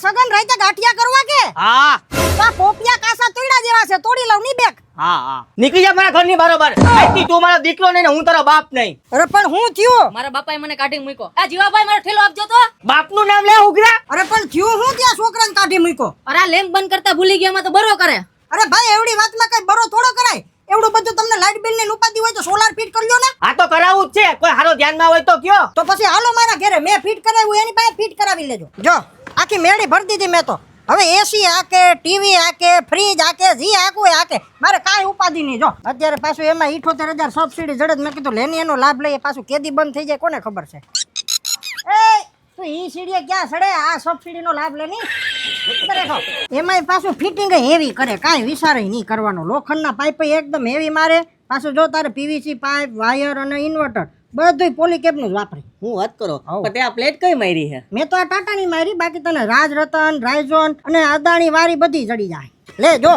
સગન રાઈતે ગાંઠિયા કરવા કે હા આ પોપિયા કાસા તોડ્યા જેવા છે તોડી લઉં ની બેક હા નીકળી જા મારા ઘરની બરોબર આજથી તું મારો દીકરો નહીં ને હું તારો બાપ નહીં. અરે પણ હું થયું મારા બાપાએ મને કાઢી મૂક્યો. આ જીવાભાઈ મારો ઠેલો આપજો તો. બાપનું નામ લે ઉઘરા. અરે પણ થયું હું ત્યાં છોકરાને કાઢી મૂક્યો અરે આ લેમ્પ બંધ કરતા ભૂલી ગયા માં તો બરો કરે. અરે ભાઈ એવડી વાતમાં કઈ બરો થોડો કરાય એવડું બધું તમને લાઈટ બિલ ની ઉપાધિ હોય તો સોલાર ફિટ કરી લ્યો ને. આ તો કરાવવું જ છે કોઈ હારો ધ્યાનમાં હોય તો કયો. તો પછી હાલો મારા ઘરે મેં ફિટ કરાવ્યું એની પાસે ફિટ કરાવી લેજો. જો આખી મેળી ભરી દીધી મેં તો. હવે એસી આકે ટીવી આકે ફ્રીજ આકે જી આકું આકે મારે કાંઈ ઉપાધિ નહીં. જો અત્યારે પાછું એમાં 78,000 સબસિડી જડત મેં કીધું લેની એનો લાભ લઈએ પાછું કેદી બંધ થઈ જાય કોને ખબર છે. એ તું ઈ સીડીએ ક્યાં સડે આ સબસિડી નો લાભ લેની એમાંય પાછું ફિટિંગ હેવી કરે કાંઈ વિચારે નહીં કરવાનો. લોખંડના પાઇપ એકદમ હેવી મારે પાછું જો તારે પીવીસી પાઇપ વાયર અને ઇન્વર્ટર બધું પોલીકેબનું જ વાપરે. હું વાત કરો પણ તે આ પ્લેટ કઈ મારી છે? મેં તો આ ટાટાની મારી બાકી તને રાજરતન રાયઝોન અને અદાણી વાળી બધી જડી જાય. લે જો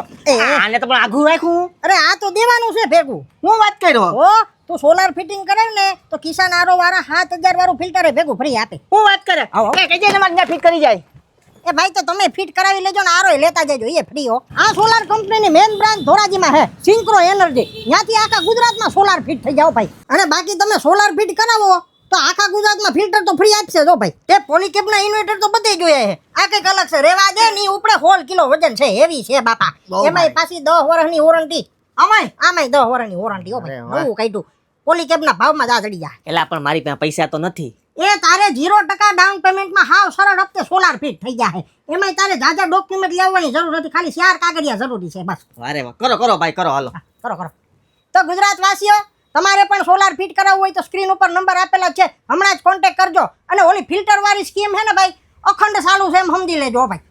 આને તો પણ આઘું રાખ્યું. અરે આ તો દેવાનું છે ભેગું. હું વાત કર્યો. ઓ તું સોલાર ફિટિંગ કરાવ ને તો કિસાન આરો વાળા 7,000 વાળું ફિલ્ટર ભેગું ફ્રી આપે. હું વાત કરે એ કહેજે ને મારે ફિટ કરી જાય. એ ભાઈ તો તમે ફિટ કરાવી લેજો ને આરો લેતા જજો એ ફ્રી હો. આ સોલાર કંપનીની મેન બ્રાન્ચ ધોરાજીમાં છે સિન્ક્રો એનર્જી. ત્યાંથી આખા ગુજરાતમાં સોલાર ફિટ થઈ જાવ ભાઈ. અને બાકી તમે સોલાર ફિટ કરાવો તો આખા ગુજરાતમાં ફિલ્ટર તો ફ્રી આપશે જો ભાઈ. તે પોલીકેબના ઇન્વર્ટર તો બધે જોઈએ છે. આ કઈક અલગ છે રેવા દે ની ઉપડે 16 કિલો વજન છે હેવી છે બાપા. એમાંય પાછી 10 વર્ષની વોરંટી. આમાંય 10 વર્ષની વોરંટી હો ભાઈ. નવું કાઢ્યું પોલીકેબના ભાવમાં જ આ ચડી જાય. એલા પણ મારી પાસે પૈસા તો નથી. એ તારે 0% ડાઉન પેમેન્ટમાં હાવ સરળ હપ્તે સોલાર ફિટ થઈ જાય. એમાંય તારે જાજા ડોક્યુમેન્ટ લેવાની જરૂર નથી ખાલી 4 કાગળિયા જરૂરી છે બસ. વારે વાહ કરો ભાઈ કરો હાલો. કરો કરો. તો ગુજરાત વાસીઓ તમારે પણ સોલાર ફિટ કરાવવું હોય તો સ્ક્રીન ઉપર નંબર આપેલા છે હમણાં જ કોન્ટેક્ટ કરજો. અને ઓલી ફિલ્ટર વાળી સ્કીમ છે ને ભાઈ અખંડ ચાલુ છે એમ સમજી લેજો ભાઈ.